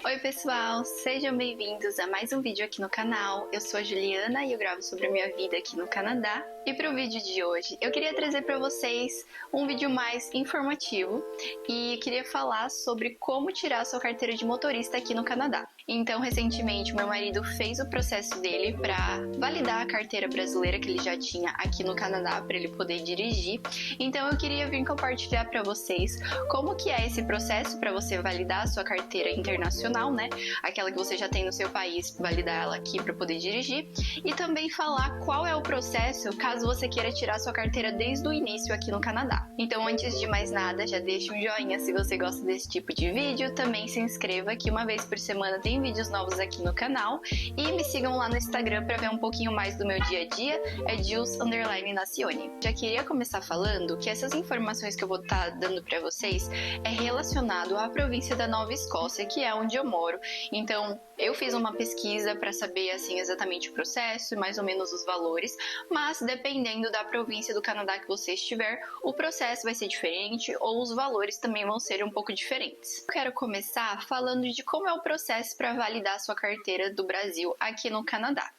Oi pessoal, sejam bem-vindos a mais um vídeo aqui no canal. Eu sou a Juliana e eu gravo sobre a minha vida aqui no Canadá. E para o vídeo de hoje, eu queria trazer para vocês um vídeo mais informativo e queria falar sobre como tirar a sua carteira de motorista aqui no Canadá. Então, recentemente, meu marido fez o processo dele para validar a carteira brasileira que ele já tinha aqui no Canadá para ele poder dirigir. Então, eu queria vir compartilhar para vocês como que é esse processo para você validar a sua carteira internacional, né? Aquela que você já tem no seu país, validar ela aqui para poder dirigir. E também falar qual é o processo caso você queira tirar sua carteira desde o início aqui no Canadá. Então, antes de mais nada, já deixa um joinha se você gosta desse tipo de vídeo. Também se inscreva que uma vez por semana tem vídeos novos aqui no canal. E me sigam lá no Instagram para ver um pouquinho mais do meu dia a dia. É Jules_Nacione. Já queria começar falando que essas informações que eu vou estar dando para vocês é relacionado à província da Nova Escócia, que é onde eu moro. Então, eu fiz uma pesquisa para saber assim exatamente o processo e mais ou menos os valores, mas dependendo da província do Canadá que você estiver, o processo vai ser diferente ou os valores também vão ser um pouco diferentes. Eu quero começar falando de como é o processo para validar a sua carteira do Brasil aqui no Canadá.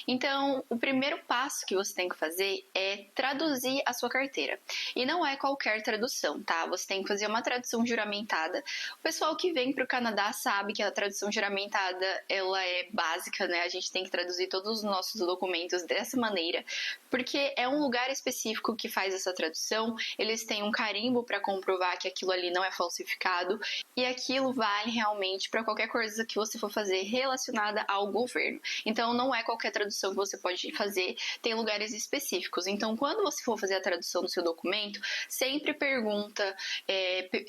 Então, o primeiro passo que você tem que fazer é traduzir a sua carteira. E não é qualquer tradução, tá? Você tem que fazer uma tradução juramentada. O pessoal que vem para o Canadá sabe que a tradução juramentada, ela é básica, né? A gente tem que traduzir todos os nossos documentos dessa maneira, porque é um lugar específico que faz essa tradução. Eles têm um carimbo para comprovar que aquilo ali não é falsificado e aquilo vale realmente para qualquer coisa que você for fazer relacionada ao governo. Então, não é qualquer tradução que você pode fazer, tem lugares específicos. Então, quando você for fazer a tradução do seu documento, sempre pergunta,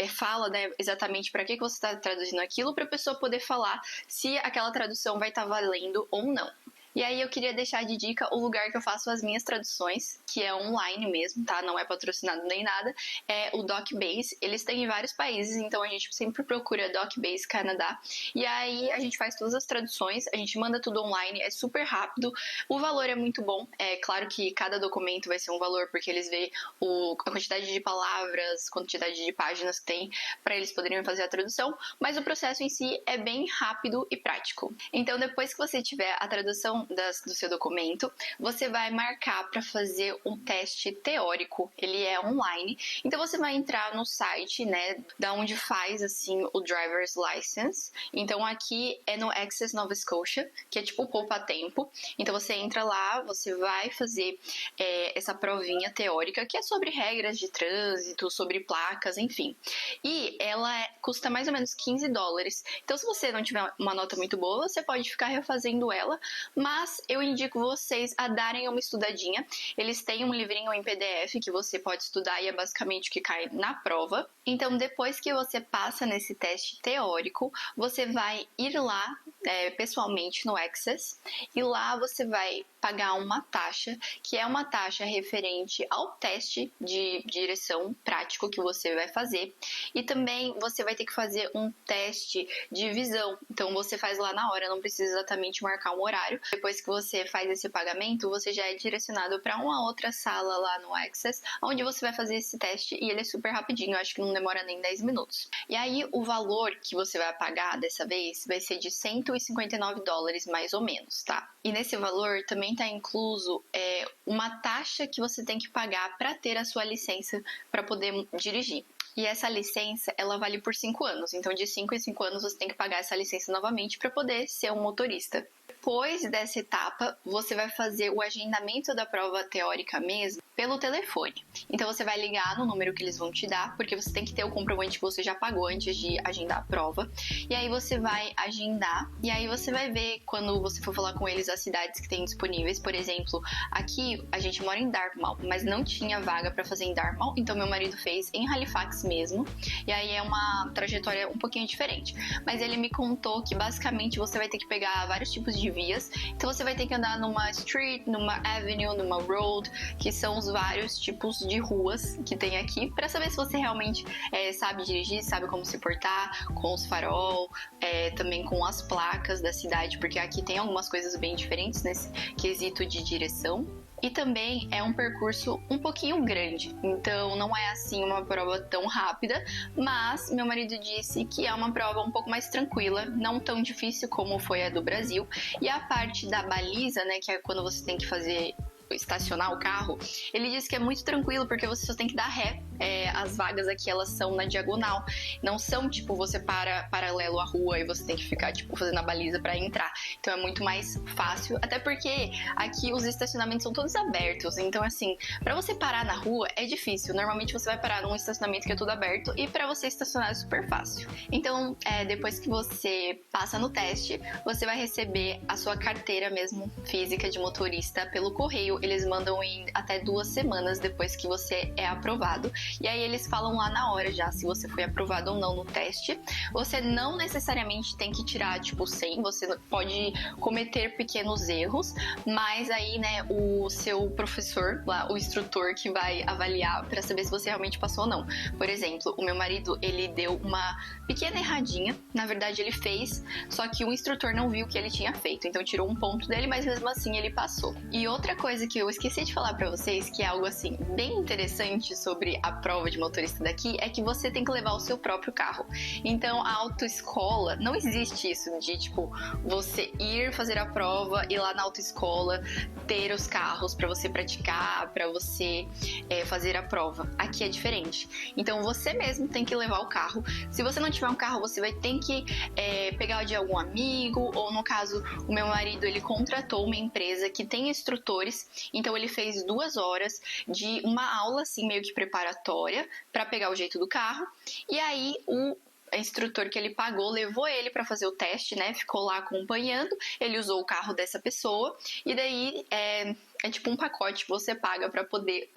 fala, né, exatamente para que você está traduzindo aquilo, para a pessoa poder falar se aquela tradução vai estar valendo ou não. E aí eu queria deixar de dica o lugar que eu faço as minhas traduções, que é online mesmo, tá? Não é patrocinado nem nada, é o DocBase. Eles têm em vários países, então a gente sempre procura DocBase Canadá. E aí a gente faz todas as traduções, a gente manda tudo online, é super rápido. O valor é muito bom, é claro que cada documento vai ser um valor, porque eles veem a quantidade de palavras, quantidade de páginas que tem, para eles poderem fazer a tradução, mas o processo em si é bem rápido e prático. Então depois que você tiver a tradução do seu documento, você vai marcar para fazer um teste teórico. Ele é online, então você vai entrar no site, né, da onde faz assim o driver's license. Então aqui é no Access Nova Scotia, que é tipo o poupa-tempo. Então você entra lá, você vai fazer essa provinha teórica, que é sobre regras de trânsito, sobre placas, enfim. E ela custa mais ou menos $15. Então se você não tiver uma nota muito boa, você pode ficar refazendo ela, mas eu indico vocês a darem uma estudadinha. Eles têm um livrinho em PDF que você pode estudar e é basicamente o que cai na prova. Então, depois que você passa nesse teste teórico, você vai ir lá pessoalmente no Access e lá você vai pagar uma taxa, que é uma taxa referente ao teste de direção prático que você vai fazer. E também você vai ter que fazer um teste de visão. Então, você faz lá na hora, não precisa exatamente marcar um horário. Depois que você faz esse pagamento, você já é direcionado para uma outra sala lá no Access, onde você vai fazer esse teste e ele é super rapidinho, eu acho que não demora nem 10 minutos. E aí, o valor que você vai pagar dessa vez vai ser de $159 mais ou menos, tá? E nesse valor também está incluso uma taxa que você tem que pagar para ter a sua licença para poder dirigir. E essa licença, ela vale por 5 anos. Então, de 5 em 5 anos, você tem que pagar essa licença novamente para poder ser um motorista. Depois dessa etapa, você vai fazer o agendamento da prova teórica mesmo pelo telefone. Então, você vai ligar no número que eles vão te dar, porque você tem que ter o comprovante que você já pagou antes de agendar a prova. E aí, você vai agendar. E aí, você vai ver, quando você for falar com eles, as cidades que tem disponíveis. Por exemplo, aqui, a gente mora em Dartmouth, mas não tinha vaga para fazer em Dartmouth. Então, meu marido fez em Halifax mesmo. E aí, é uma trajetória um pouquinho diferente. Mas ele me contou que, basicamente, você vai ter que pegar vários tipos de vias. Então, você vai ter que andar numa street, numa avenue, numa road, que são os vários tipos de ruas que tem aqui, para saber se você realmente sabe dirigir, sabe como se portar, com os farol, também com as placas da cidade, porque aqui tem algumas coisas bem diferentes nesse quesito de direção. E também é um percurso um pouquinho grande, então não é assim uma prova tão rápida, mas meu marido disse que é uma prova um pouco mais tranquila, não tão difícil como foi a do Brasil. E a parte da baliza, né, que é quando você tem que estacionar o carro, ele disse que é muito tranquilo porque você só tem que dar ré. As vagas aqui, elas são na diagonal, não são tipo você para paralelo à rua e você tem que ficar tipo fazendo a baliza para entrar. Então é muito mais fácil, até porque aqui os estacionamentos são todos abertos, então assim, para você parar na rua é difícil. Normalmente você vai parar num estacionamento que é tudo aberto e para você estacionar é super fácil. Então depois que você passa no teste, você vai receber a sua carteira mesmo física de motorista pelo correio. Eles mandam em até 2 semanas depois que você é aprovado. E aí eles falam lá na hora já se você foi aprovado ou não no teste. Você não necessariamente tem que tirar tipo 100, você pode cometer pequenos erros, mas aí, né, o seu professor lá, o instrutor que vai avaliar para saber se você realmente passou ou não. Por exemplo, o meu marido, ele deu uma pequena erradinha, na verdade ele fez, só que o instrutor não viu o que ele tinha feito, então tirou um ponto dele, mas mesmo assim ele passou. E outra coisa que eu esqueci de falar pra vocês, que é algo assim bem interessante sobre a prova de motorista daqui, é que você tem que levar o seu próprio carro. Então a autoescola, não existe isso de tipo você ir fazer a prova e lá na autoescola ter os carros pra você praticar, pra você fazer a prova. Aqui é diferente. Então você mesmo tem que levar o carro. Se você não tiver um carro, você vai ter que pegar de algum amigo, ou no caso, o meu marido, ele contratou uma empresa que tem instrutores. Então ele fez 2 horas de uma aula assim meio que preparatória para pegar o jeito do carro. E aí o instrutor que ele pagou levou ele para fazer o teste, né? Ficou lá acompanhando. Ele usou o carro dessa pessoa e daí é tipo um pacote que você paga para poder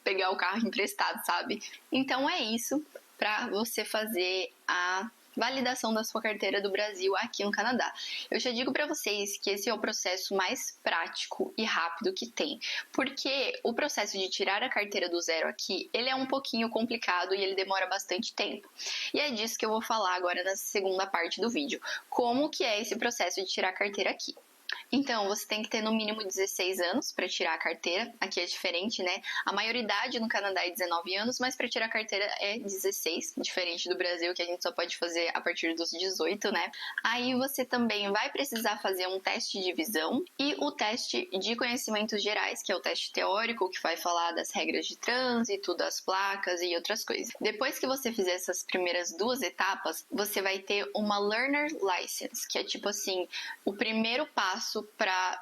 pegar o carro emprestado, sabe? Então é isso para você fazer a validação da sua carteira do Brasil aqui no Canadá. Eu já digo para vocês que esse é o processo mais prático e rápido que tem, porque o processo de tirar a carteira do zero aqui, ele é um pouquinho complicado e ele demora bastante tempo. E é disso que eu vou falar agora na segunda parte do vídeo, como que é esse processo de tirar a carteira aqui. Então, você tem que ter no mínimo 16 anos para tirar a carteira. Aqui é diferente, né? A maioridade no Canadá é 19 anos, mas para tirar a carteira é 16, diferente do Brasil, que a gente só pode fazer a partir dos 18, né? Aí você também vai precisar fazer um teste de visão e o teste de conhecimentos gerais, que é o teste teórico, que vai falar das regras de trânsito, das placas e outras coisas. Depois que você fizer essas primeiras 2 etapas, você vai ter uma Learner License, que é tipo assim, o primeiro passo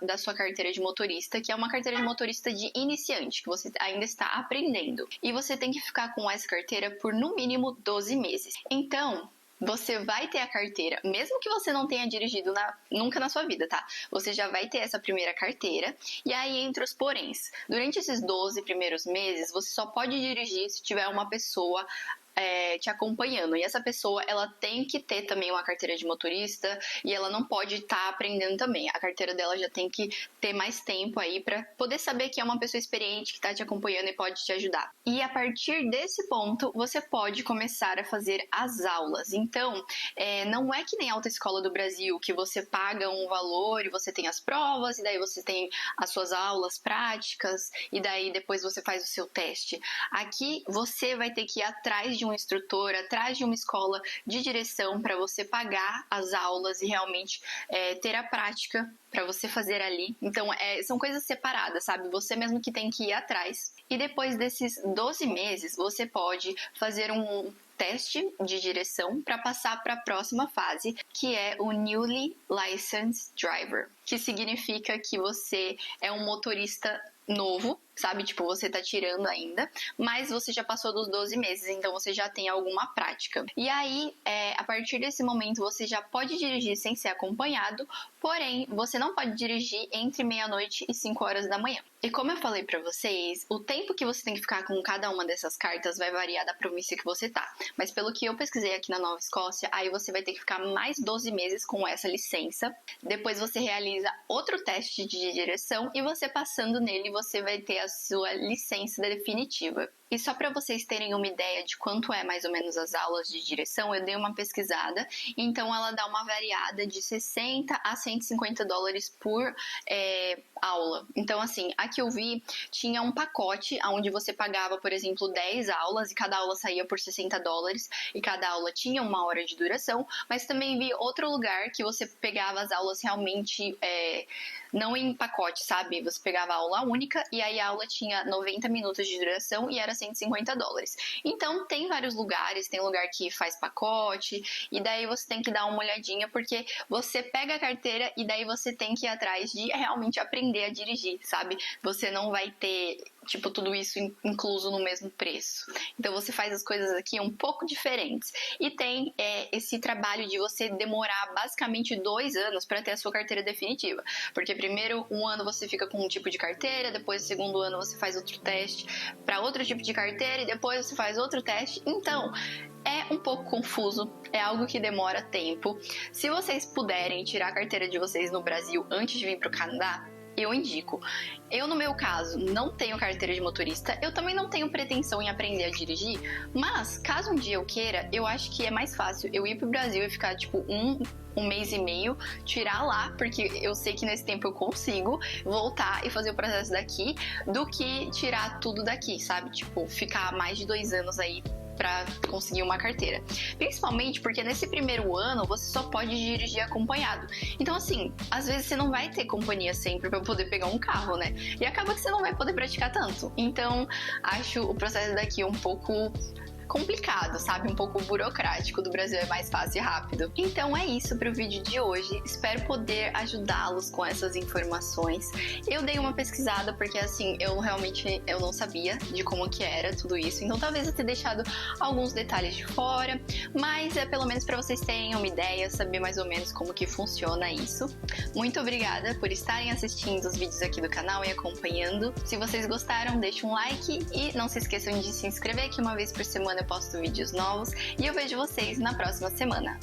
da sua carteira de motorista, que é uma carteira de motorista de iniciante, que você ainda está aprendendo. E você tem que ficar com essa carteira por no mínimo 12 meses. Então, você vai ter a carteira, mesmo que você não tenha dirigido nunca na sua vida, tá? Você já vai ter essa primeira carteira. E aí, entre os poréns, durante esses 12 primeiros meses, você só pode dirigir se tiver uma pessoa te acompanhando. E essa pessoa, ela tem que ter também uma carteira de motorista e ela não pode estar aprendendo também. A carteira dela já tem que ter mais tempo aí para poder saber que é uma pessoa experiente que está te acompanhando e pode te ajudar. E a partir desse ponto, você pode começar a fazer as aulas. Então, não é que nem a autoescola do Brasil, que você paga um valor e você tem as provas, e daí você tem as suas aulas práticas, e daí depois você faz o seu teste. Aqui, você vai ter que ir atrás de um instrutor, atrás de uma escola de direção para você pagar as aulas e realmente ter a prática para você fazer ali. Então, são coisas separadas, sabe? Você mesmo que tem que ir atrás. E depois desses 12 meses, você pode fazer um teste de direção para passar para a próxima fase, que é o Newly Licensed Driver, que significa que você é um motorista novo, sabe? Tipo, você tá tirando ainda, mas você já passou dos 12 meses, então você já tem alguma prática. E aí, a partir desse momento, você já pode dirigir sem ser acompanhado, porém, você não pode dirigir entre meia-noite e 5 horas da manhã. E como eu falei pra vocês, o tempo que você tem que ficar com cada uma dessas cartas vai variar da província que você tá. Mas pelo que eu pesquisei aqui na Nova Escócia, aí você vai ter que ficar mais 12 meses com essa licença. Depois você realiza outro teste de direção e você passando nele, você vai ter a sua licença definitiva. E só para vocês terem uma ideia de quanto é mais ou menos as aulas de direção, eu dei uma pesquisada, então ela dá uma variada de 60 a 150 dólares por aula. Então, assim, a que eu vi tinha um pacote onde você pagava, por exemplo, 10 aulas e cada aula saía por 60 dólares e cada aula tinha 1 hora de duração, mas também vi outro lugar que você pegava as aulas realmente não em pacote, sabe? Você pegava a aula única e aí a aula tinha 90 minutos de duração e era 150 dólares. Então, tem vários lugares, tem lugar que faz pacote e daí você tem que dar uma olhadinha porque você pega a carteira e daí você tem que ir atrás de realmente aprender a dirigir, sabe? Você não vai ter, tipo, tudo isso incluso no mesmo preço. Então, você faz as coisas aqui um pouco diferentes. E tem esse trabalho de você demorar basicamente 2 anos para ter a sua carteira definitiva. Porque primeiro, 1 ano você fica com um tipo de carteira, depois, no segundo ano, você faz outro teste para outro tipo de carteira e depois você faz outro teste. Então, é um pouco confuso, é algo que demora tempo. Se vocês puderem tirar a carteira de vocês no Brasil antes de vir para o Canadá, eu indico. Eu, no meu caso, não tenho carteira de motorista, eu também não tenho pretensão em aprender a dirigir, mas caso um dia eu queira, eu acho que é mais fácil eu ir pro Brasil e ficar tipo um mês e meio, tirar lá, porque eu sei que nesse tempo eu consigo voltar e fazer o processo daqui, do que tirar tudo daqui, sabe? Tipo, ficar mais de 2 anos aí para conseguir uma carteira. Principalmente porque nesse primeiro ano você só pode dirigir acompanhado. Então, assim, às vezes você não vai ter companhia sempre para poder pegar um carro, né? E acaba que você não vai poder praticar tanto. Então, acho o processo daqui um pouco complicado, sabe? Um pouco burocrático. Do Brasil é mais fácil e rápido. Então é isso para o vídeo de hoje. Espero poder ajudá-los com essas informações. Eu dei uma pesquisada porque, assim, eu não sabia de como que era tudo isso. Então talvez eu tenha deixado alguns detalhes de fora, mas é pelo menos para vocês terem uma ideia, saber mais ou menos como que funciona isso. Muito obrigada por estarem assistindo os vídeos aqui do canal e acompanhando. Se vocês gostaram, deixe um like e não se esqueçam de se inscrever, que uma vez por semana eu posto vídeos novos e eu vejo vocês na próxima semana.